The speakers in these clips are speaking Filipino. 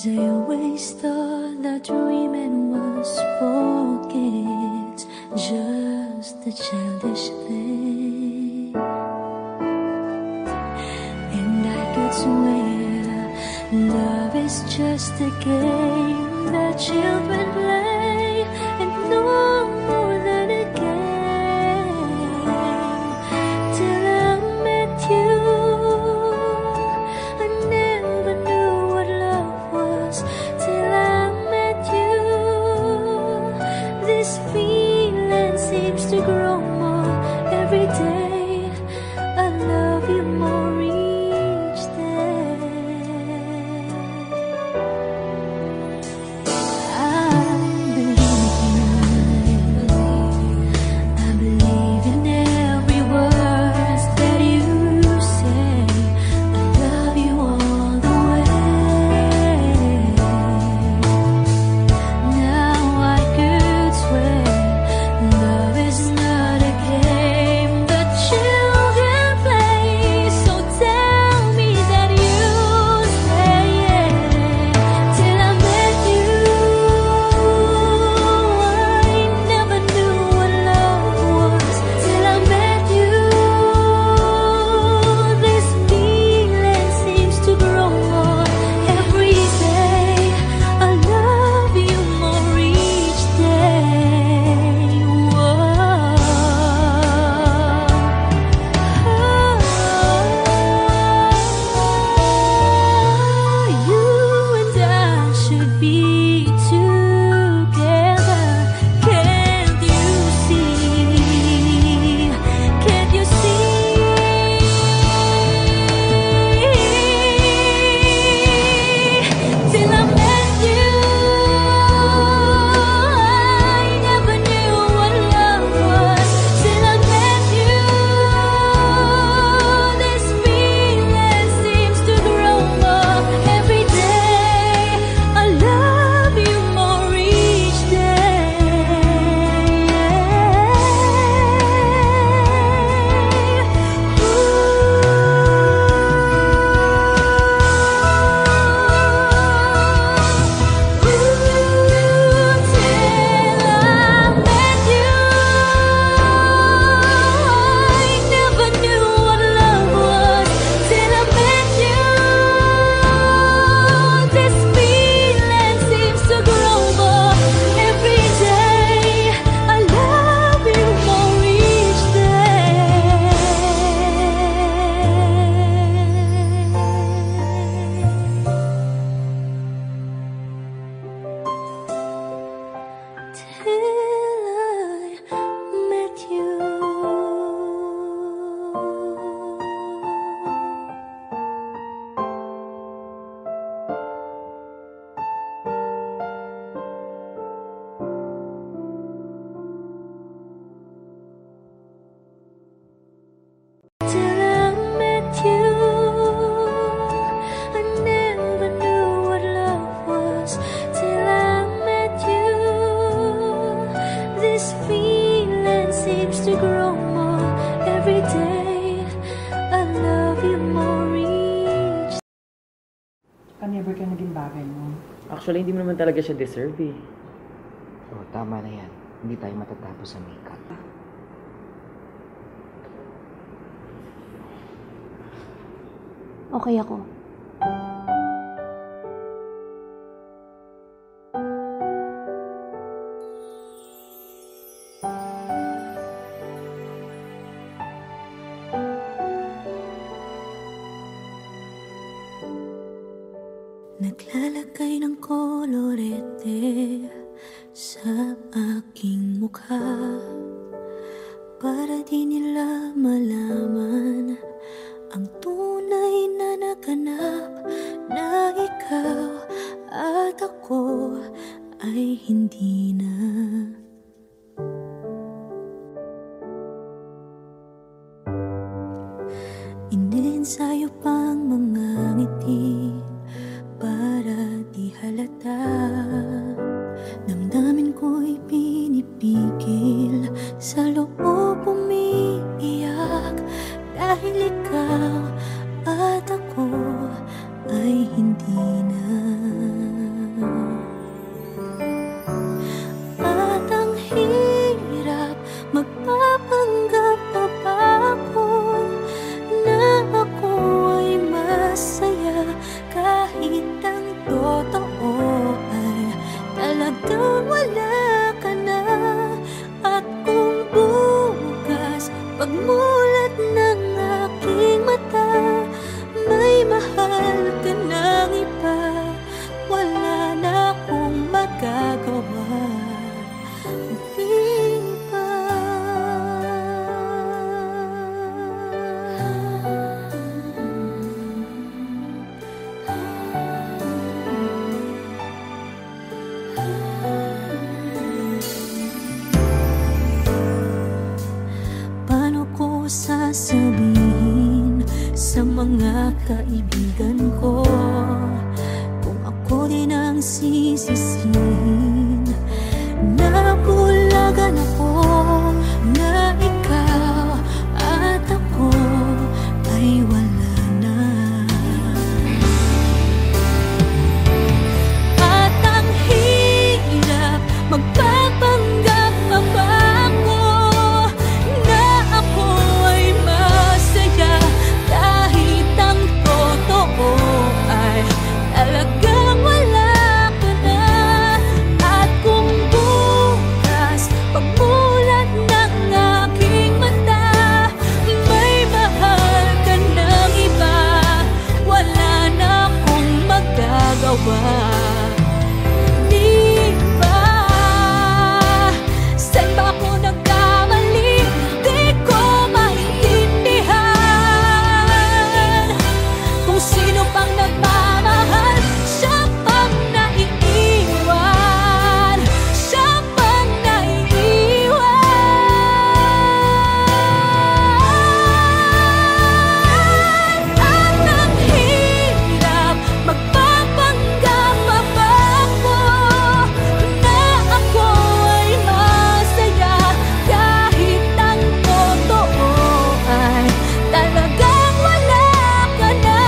I always thought that dreaming was for kids, just a childish thing. And I could swear love is just a game that children play, and no more than a game. Till I met you, I never knew what love was. Till I met you, this feeling seems to grow more every day. I love you more each day. I believe in every word that you say. I love you all the way. Now I could swear love is not a game that children play. So tell me that you stay. Till I met you, I never knew what love was. Till I met you, this feeling seems to grow more every day. I love you more each day. You and I should be together. Can't you see? Can't you see? Till I met you, I never knew what love was. Till I met you, this feeling seems to grow more every day. I love you more each Never ka naging bagay mo. Actually, hindi mo naman talaga siya deserve eh. Oh, tama na yan. Hindi tayo matatapos sa makeup. Okay ako. Naglalagay ng kolorete sa aking mukha para di nila malaman ang tunay na naganap, na ikaw at ako ay hindi na. Iniensayo pang mga ngiti para di halata. Damdamin ko'y pinipigil, sa loob umiiyak, dahil ikaw at ako ay hindi na. ko sasabihin sa mga kaibigan ko kung ako din ang sisisihin? Nabulagan ako na ikaw at ako ay wala na. At ang hirap magpapanggap pa ba ako na ako ay masaya kahit ang totoo ay talagang wala ka na. At kung bukas pagmulat ng aking mata may mahal ka ng iba, wala na akong magagawa. Di ba? Saan ba ako nagkamali? Di ko maintindihan. Kung sino pang nagmamahal, siya pang naiiwan. Siya pang naiiwan. At ang hirap magpapanggap pa ba ako na ako ay masaya kahit ang totoo ay talagang wala ka na.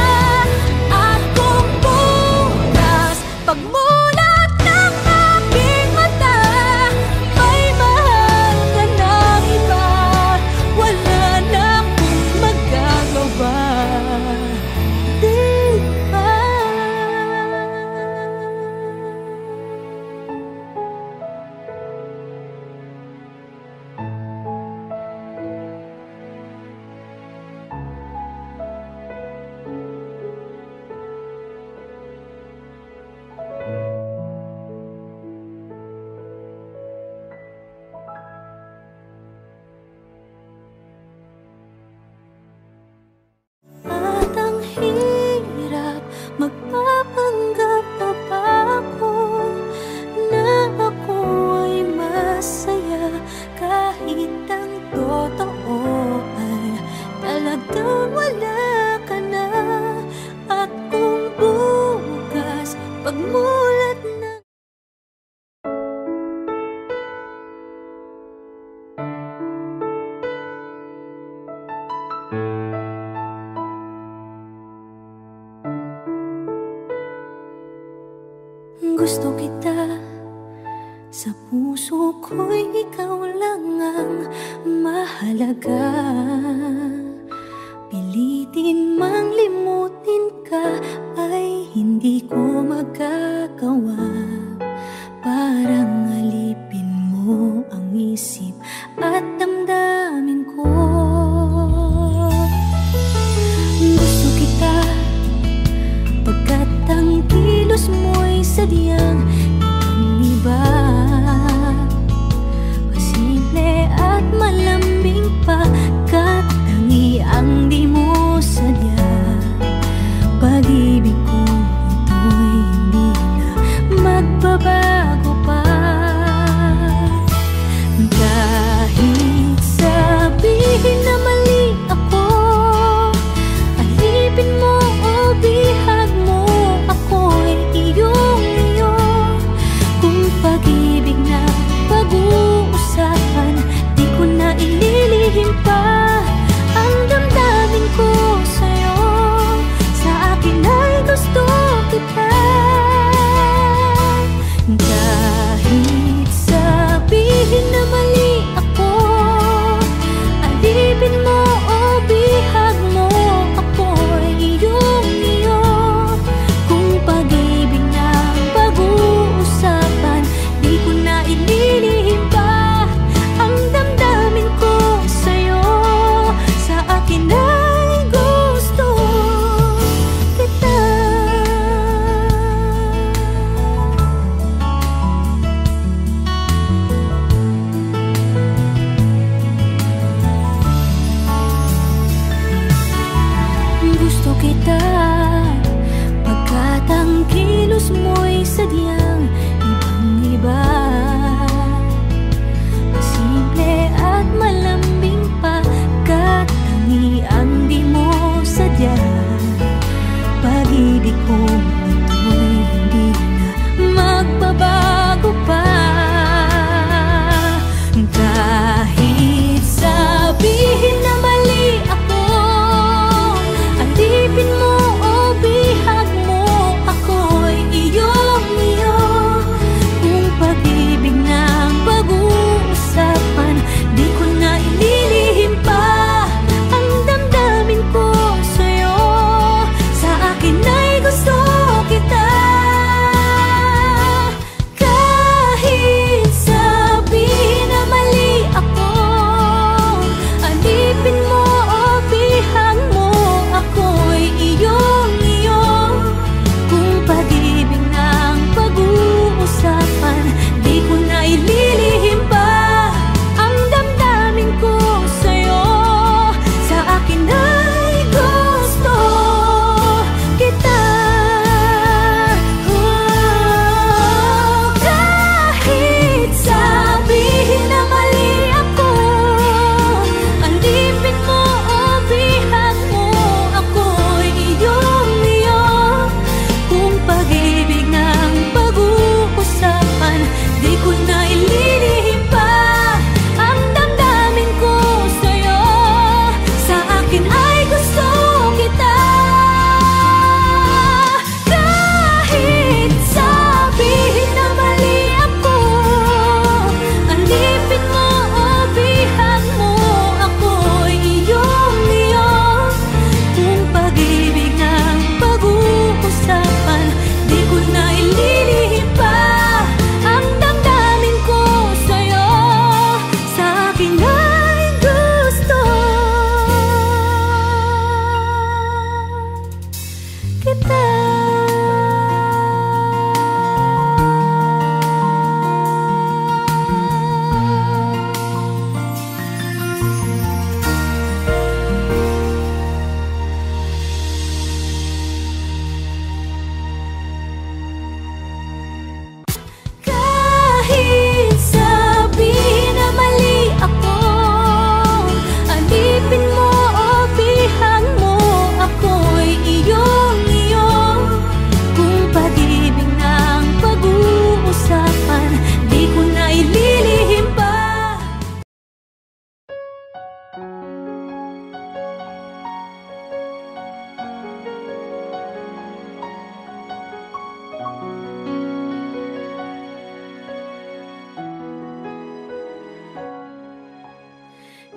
At kung bukas pagmulat ng aking mata may mahal ka ng iba, wala na akong magagawa. Di ba? At ang hirap magpapanggap pa ba ako na ako ay masaya kahit ang totoo ay talagang wala ka na. At kung bukas pagmulat ng gusto kita, sa puso ko'y ikaw lang ang mahalaga. Pilitin mang limutin ka ay hindi ko magagawa. Parang alipin mo ang isip at damdamin ko. Gusto kita pagkat ang kilos mo'y sadyang ibang-iba. Masimple at malambing pagkat tangi ang di mo sadya. Pag-ibig ko ito'y hindi na magbabago pa. Kahit sabihin na mali ako, alipin mo o bihag mo, ako'y iyong-iyo. Kung pag-ibig na pag-uusapan, di ko na ililihim pa.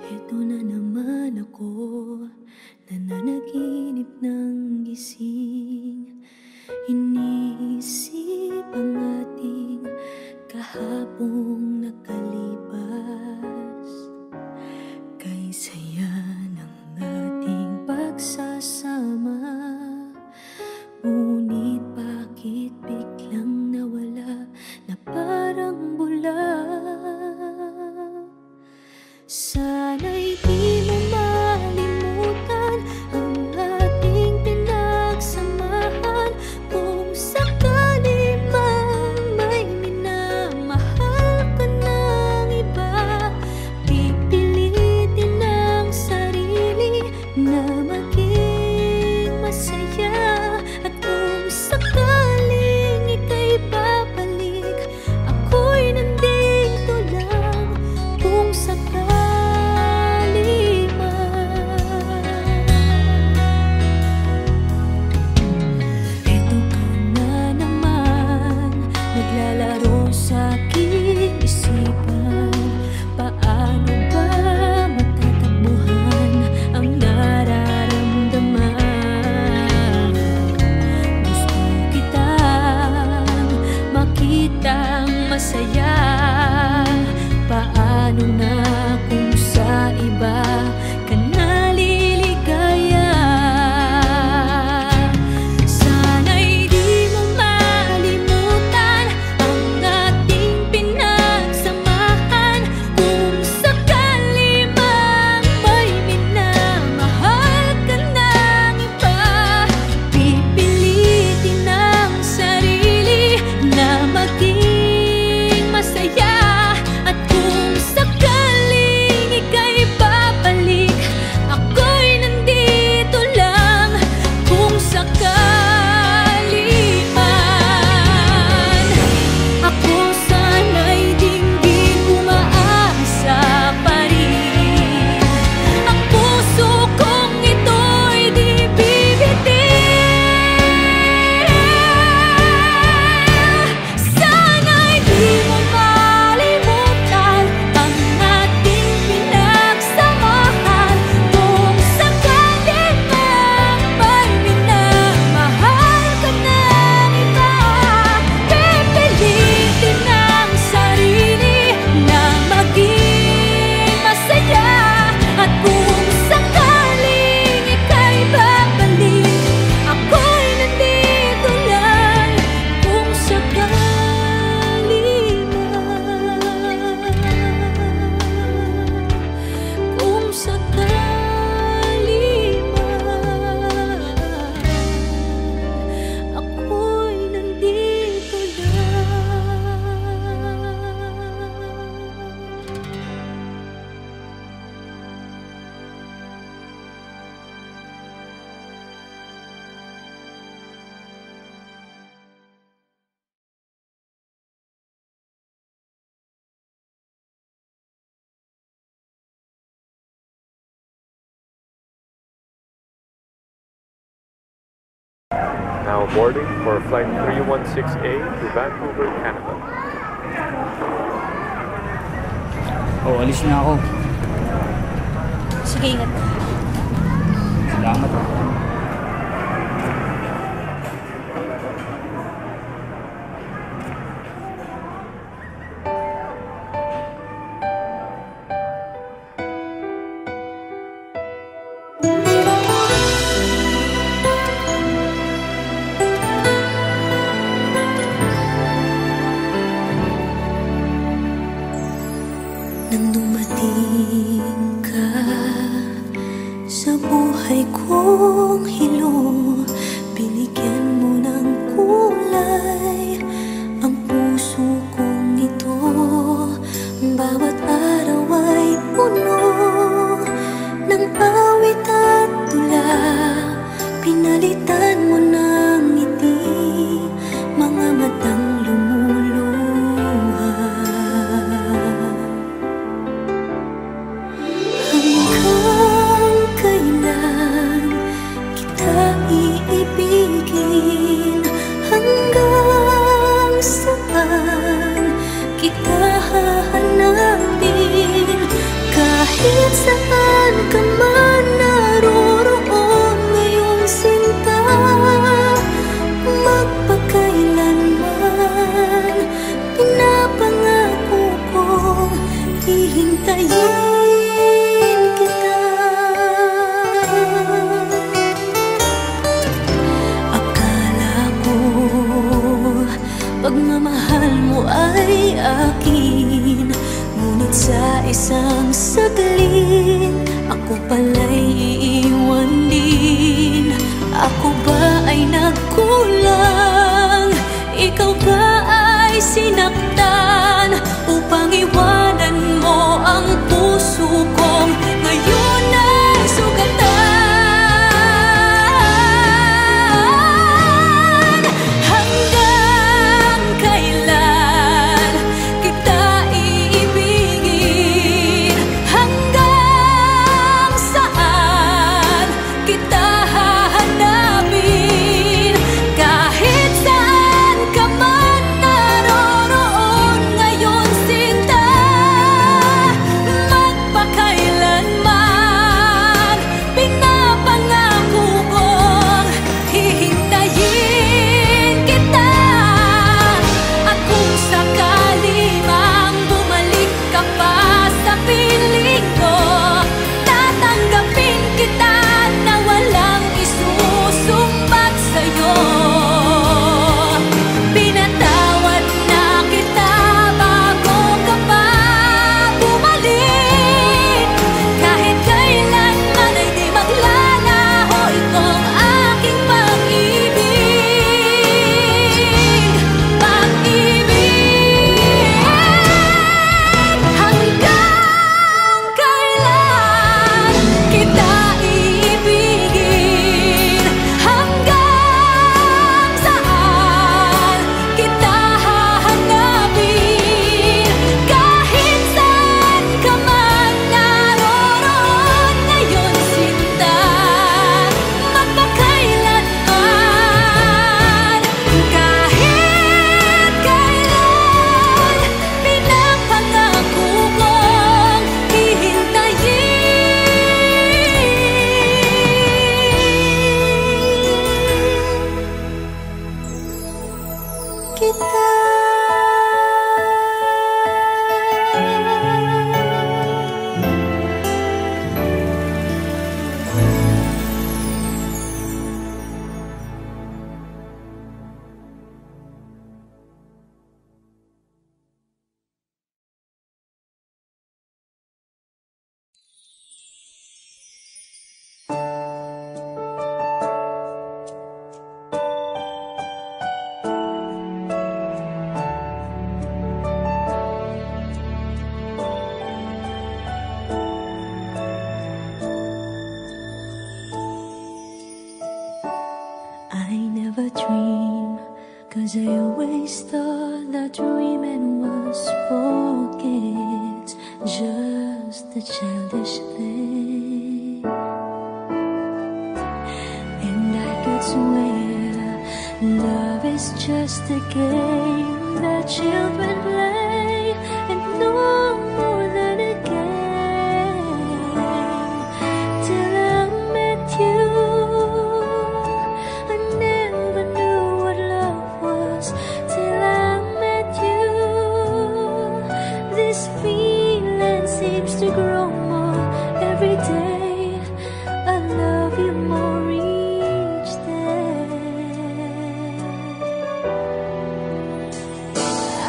Eto na naman ako, nananaginip ng gising. Iniisip ang ating kahapong nakalipas. Kay saya ng ating pagsasama, ngunit bakit biglang nawala na parang bula? Sana'y di mo malimutan ang ating pinagsamahan. Kung sakali mang may minamahal ka ng iba, pipilitin ang sarili na maging masaya. At kung sakaling ika'y babalik, ako'y nandito lang. Kung sakali naglalaro sa aking isipan, paano ba matatakbuhan ang nararamdaman? Gusto kitang makitang masaya. Paano na kung sa iba ka naliligaya? Sana'y di mo malimutan ang ating pinagsamahan. Kung sakali mang may minamahal ka ng iba, pipilitin ang sarili na maging masaya. At kung sakaling ika'y babalik, ako'y nandito lang. Kung sakali man, ako sana'y dinggin umaasa pa rin. Ang puso kong ito'y di bibitin. Sana'y di mo malimutan ang ating pinagsamahan. Kung sakali mang may minamahal ka ng iba, pipilitin ang sarili na maging masaya. At kung sakaling ika'y babalik, ako'y nandito lang. Kung sakali man, kung sakali man, ako'y nandito lang. Now boarding for flight 316A to Vancouver, Canada. Oh, alis na ako. Sige, ingat. Salamat. Nang dumating ka sa buhay kong Kahit saan ka man naroroon ngayong sinta, magpakailanman pinapangako kong hihintayin kita. Akala ko pagmamahal mo ay akin, ngunit sa isang saglit ako pala'y iiwan din. Ako ba ay nagkulang? Ikaw ba ay sinaktan upang iwanan mo ang puso kong ngayon ay sugatan? Hanggang kailan kita iibigin? Hanggang saan kita hahanapin? Kahit saan ka man naroroon ngayon sinta, magpakailanman pinapangako kong hihintayin kita. At kung sakali mang bumalik ka pa sa piling ko, tatanggapin kita na walang isusumbat sa'yo. Pinatawad na kita bago ka pa bumalik. Kahit kailanman ay di maglalaho itong aking pag-ibig. Pag-ibig. Hanggang kailan kita iibigin? Hanggang saan kita hahanapin? Kahit saan ka man naroroon ngayon sinta, magpakailanman. Kahit kailan pinapangako kong hihintayin kita. I never dream, 'cause I always thought that dreaming was forget, just a childish thing. And I could swear love is just a game that children play, and no more than a game. Till I met you, I never knew what love was. Till I met you, this feeling seems to grow more every day. I love you more each day.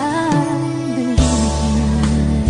I'm believing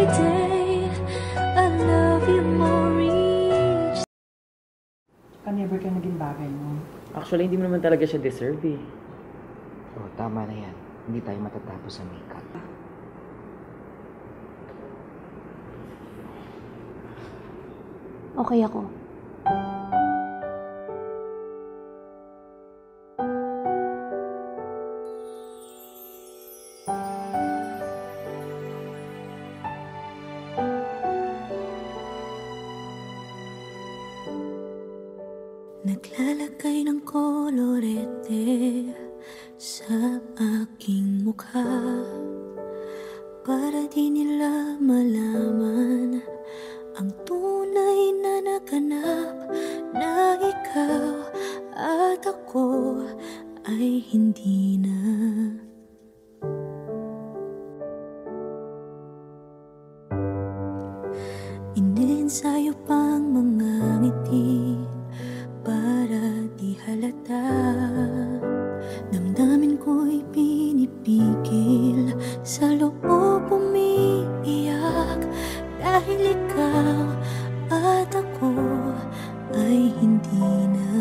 every day. I love you more each. Never ka naging bagay mo. Actually, hindi mo naman talaga siya deserve eh. Oh, tama na yan. Hindi tayo matatapos sa makeup. Okay ako. Naglalagay ng kolorete sa aking mukha para di nila malaman ang tunay na naganap, na ikaw at ako ay hindi na. Iniensayo pang mga ngiti para di halata. Damdamin ko'y pinipigil, sa loob umiiyak, dahil ikaw at ako ay hindi na.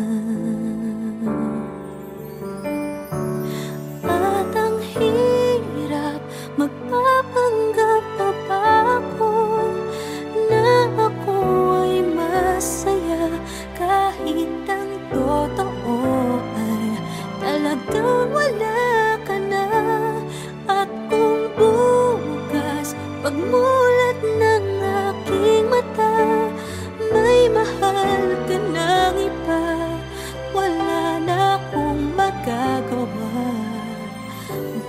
At ang hirap, magpapanggap pa ba ako na ako ay masaya, kahit ang totoo ay talagang wala ka na. At kung bukas pagmulat ng aking mata, may mahal ka ng iba, wala na akong magagawa.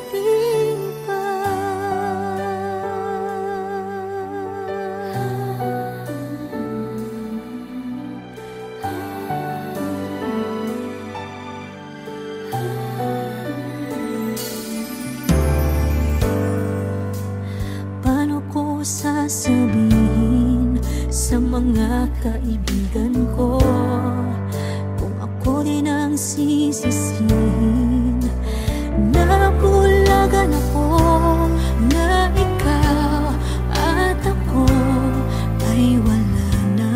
Di ba? Paano ko sasabihin sa mga kaibigan ko kung ako din ang sisisihin? Nabulagan ako na ikaw at ako ay wala na.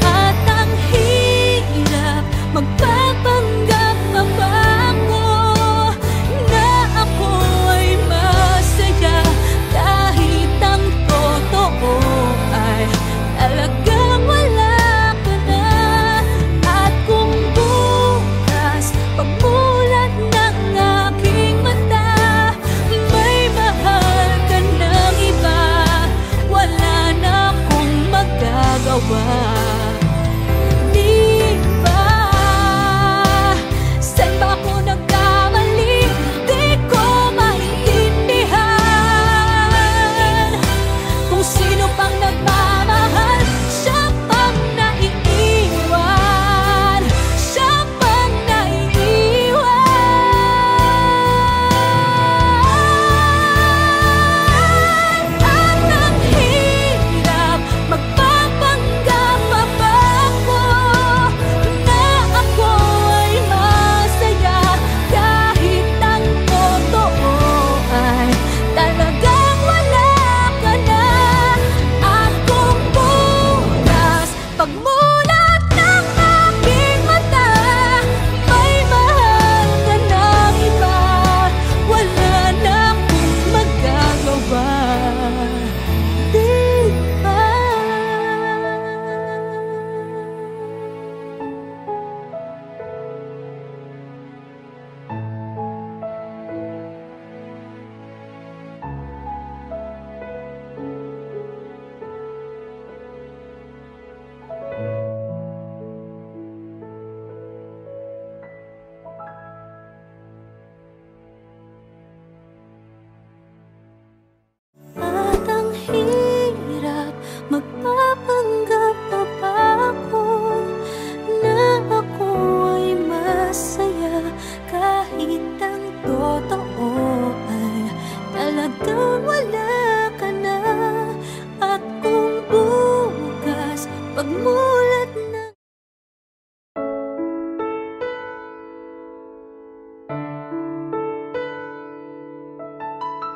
At ang hirap, magpapanggap pa ba ako na ako ay masaya, kahit ang totoo ay talagang wala ka na. At kung bukas pagmulat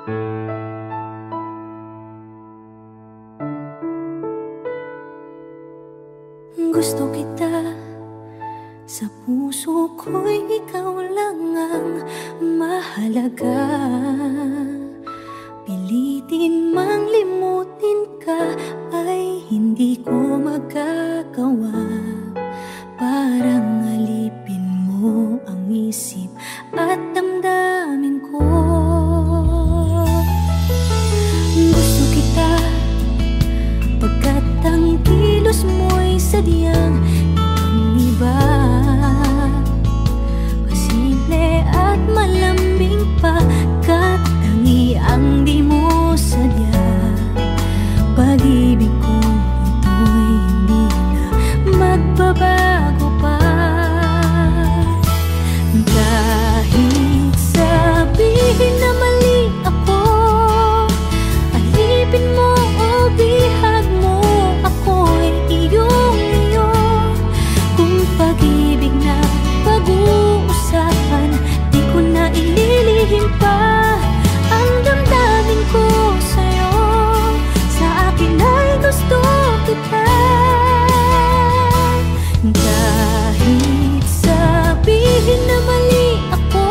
Gusto kita, sa puso ko'y ikaw lang ang mahalaga. Pilitin mang limutin ka ay hindi ko magagawa. Parang alipin mo ang isip at damdamin ko. Gusto kita pagkat ang kilos mo'y sadyang ibang-iba. Masimple at malambing pa, kat tangi ang di mo sadya. Pag-ibig ko ito'y hindi na magbabago pa. Kahit sabihin na mali ako, alipin mo o bihag mo, ako'y iyong-iyo. Kung pag-ibig na pag-uusapan, di ko na ililihim pa ang damdamin ko sa'yo. Sa akin ay gusto kita. Kahit sabihin na mali ako,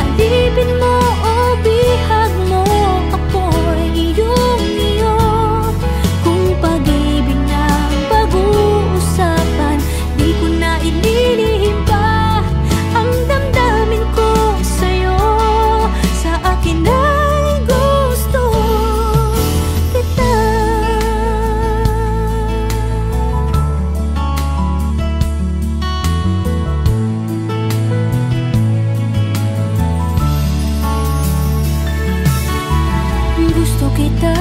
alipin mo o bihag mo, ako'y iyong-iyo. Kung pag-ibig na pag-uusapan, di ko na ililihim pa ang damdamin ko sa'yo. Sa akin ay gusto kita. Gusto kita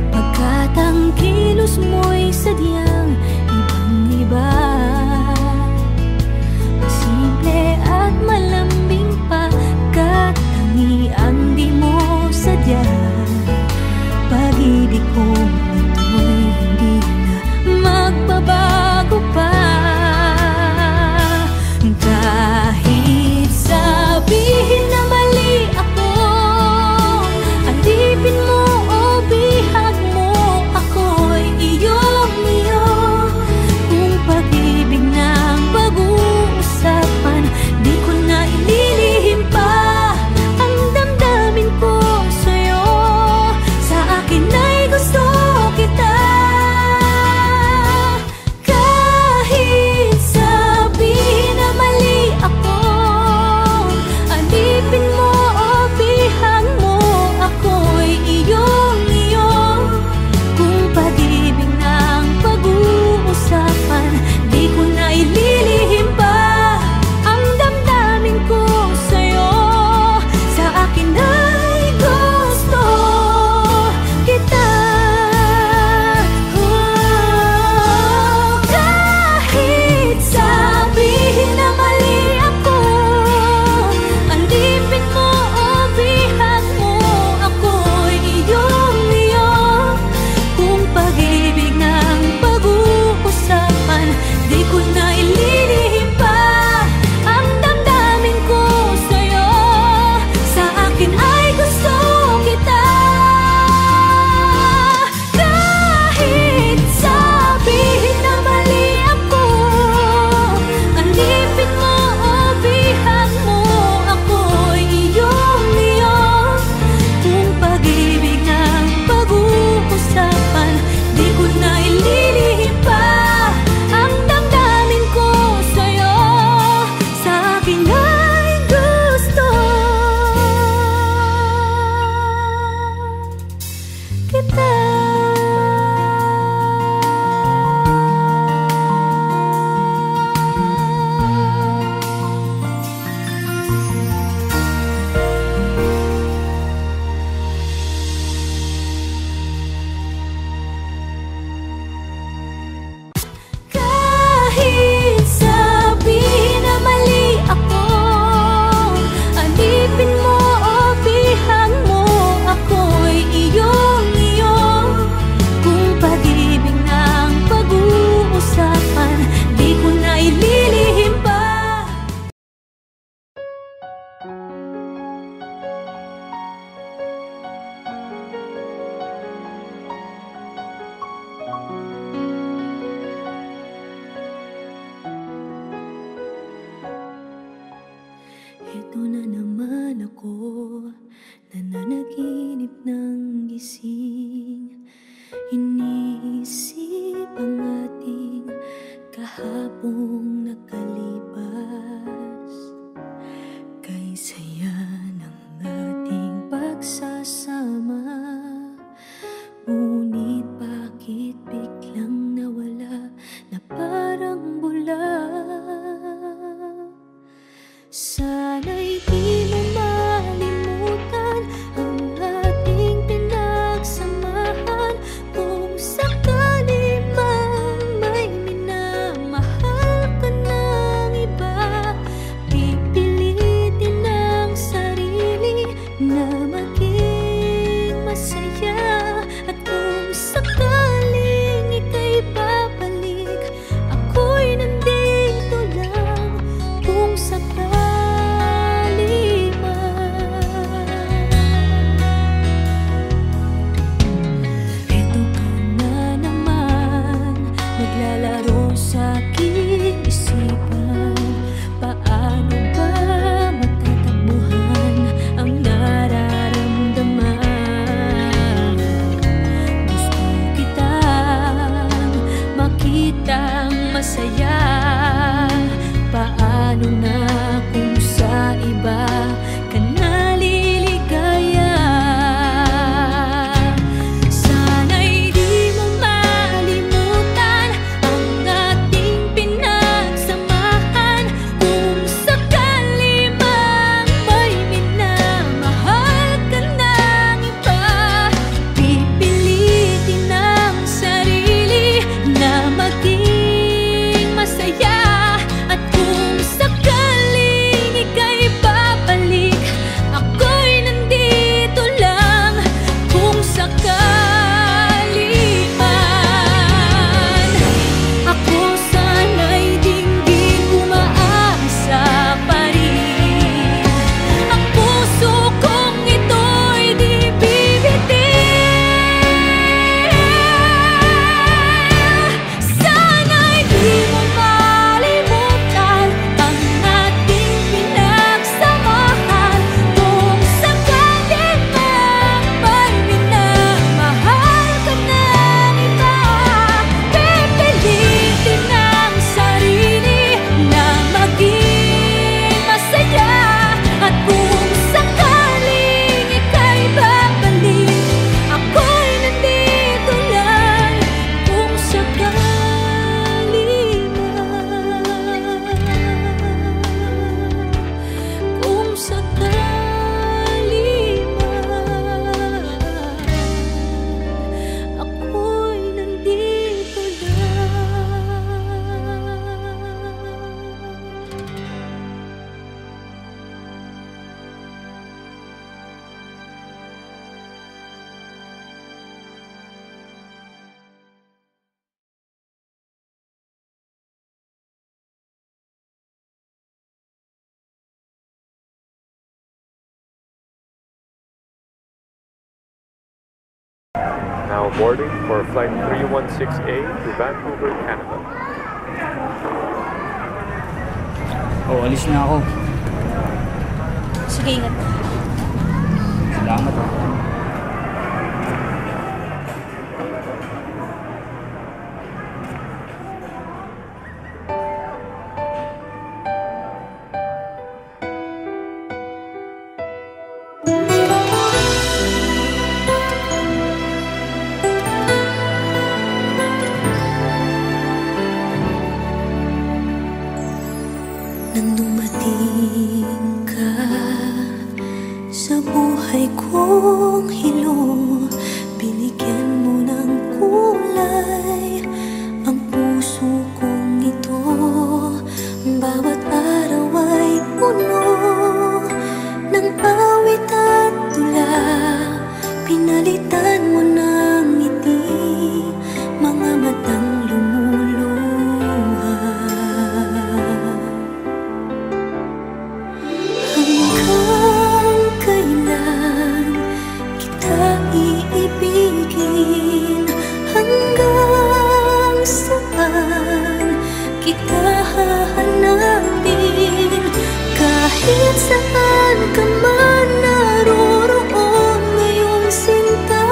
pagkat ang kilos mo'y sadyang ibang-iba. Masimple at malambing pa, kat tangi ang di mo sadya. Pag-ibig ko ito'y hindi na magbabago pa. Kahit sabihin na mali ako, alipin mo o bihag mo, ako'y iyong-iyo. Now boarding for flight 316A to Vancouver, Canada. Oh, alis na ako. Sige, ingat ka. Salamat. Nang dumating ka sa buhay kong hilo, binigyan mo ng kulay ang puso kong ito. Bawat araw ay puno ng awit at tula, pinalitan mo ng ngiti mga matang lumuluha. Hanggang kailan kita iibigin? Hanggang saan kita hahanapin? Kahit saan ka man naroroon ngayong sinta,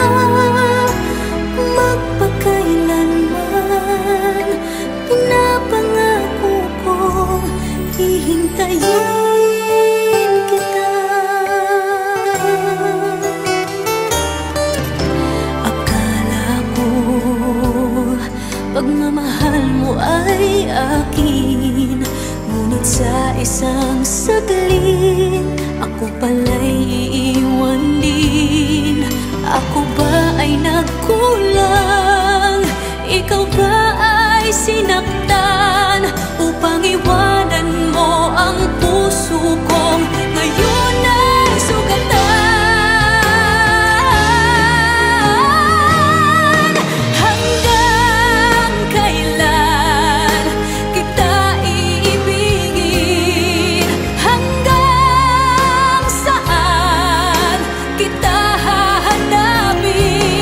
magpakailanman pinapangako kong hihintayin kita. Akala ko pagmamahal mo ay akin, ngunit sa isang saglit ako pala'y iiwan din. Ako ba ay nagkulang? Ikaw ba ay sinaktan upang iwanan mo ang puso kong ngayon ay sugatan? Hanggang kailan kita iibigin? Hanggang saan kita hahanapin?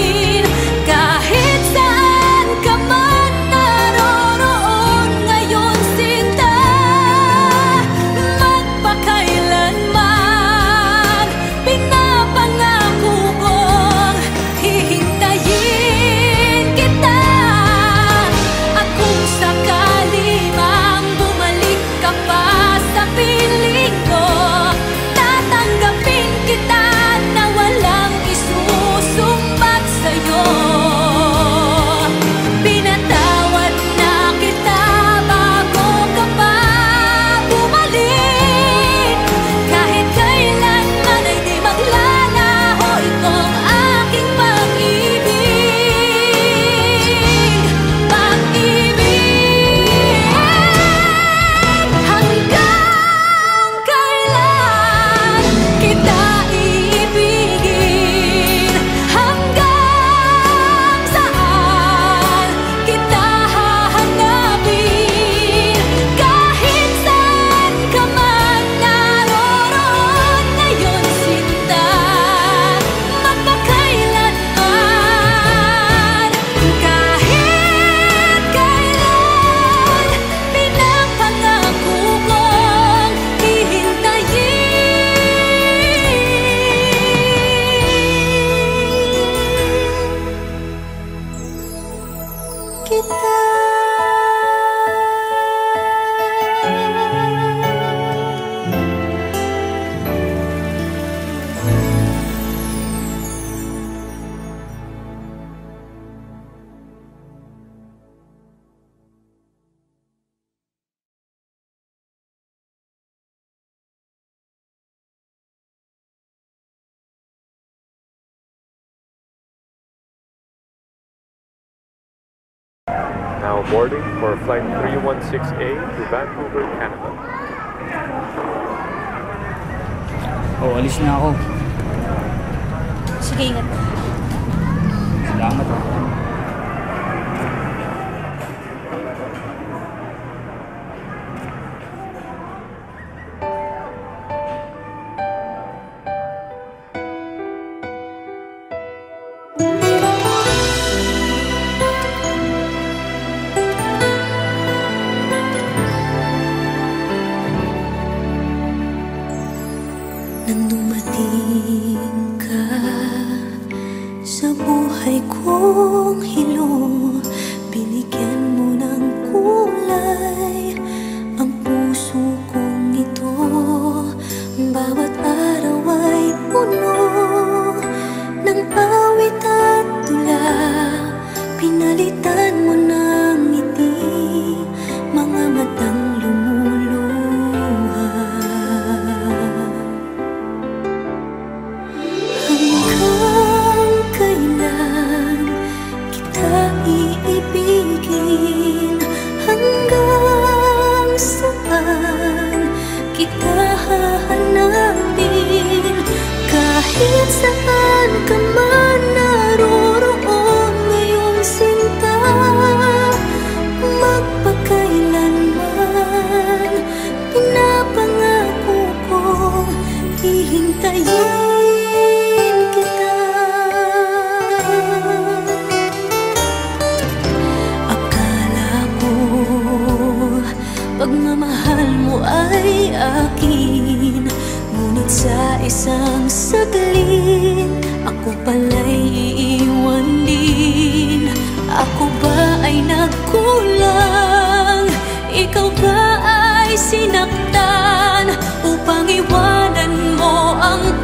Kahit saan ka man naroroon ngayon sinta, magpakailanman pinapangako kong hihintayin kita. At kung sakali mang bumalik ka pa sa piling ko, tatanggapin kita na walang isusumbat sa'yo. Pinatawad na kita bago ka pa bumalik. Kahit kailanman ay di maglalaho itong aking pag-ibig. Pag-ibig. Hanggang kailan kita iibigin? Hanggang saan kita hahanapin? Kahit saan ka man naroroon ngayon sinta, magpakailanman kahit kailan pinapangako kong hihintayin kita. Now boarding for flight 316A to Vancouver, Canada. Oh, alis na ako. Sige, ingat ka. Salamat. dumating ka sa buhay kong hilo, binigyan mo ng kulay ang puso kong ito. Bawat araw ay puno ng awit at tula, pinalitan mo ng ngiti mga matang lumuluha. Hanggang kailan kita iibigin? Hanggang saan kita hahanapin? Kahit saan ka man naroroon ngayon, sinta, magpakailanman pinapangako kong hihintayin kita. Akala ko pagmamahal mo ay akin, ngunit sa isang saglit ako pala'y iiwan din. Ako ba ay nagkulang? Ikaw ba ay sinaktan upang iwanan mo ang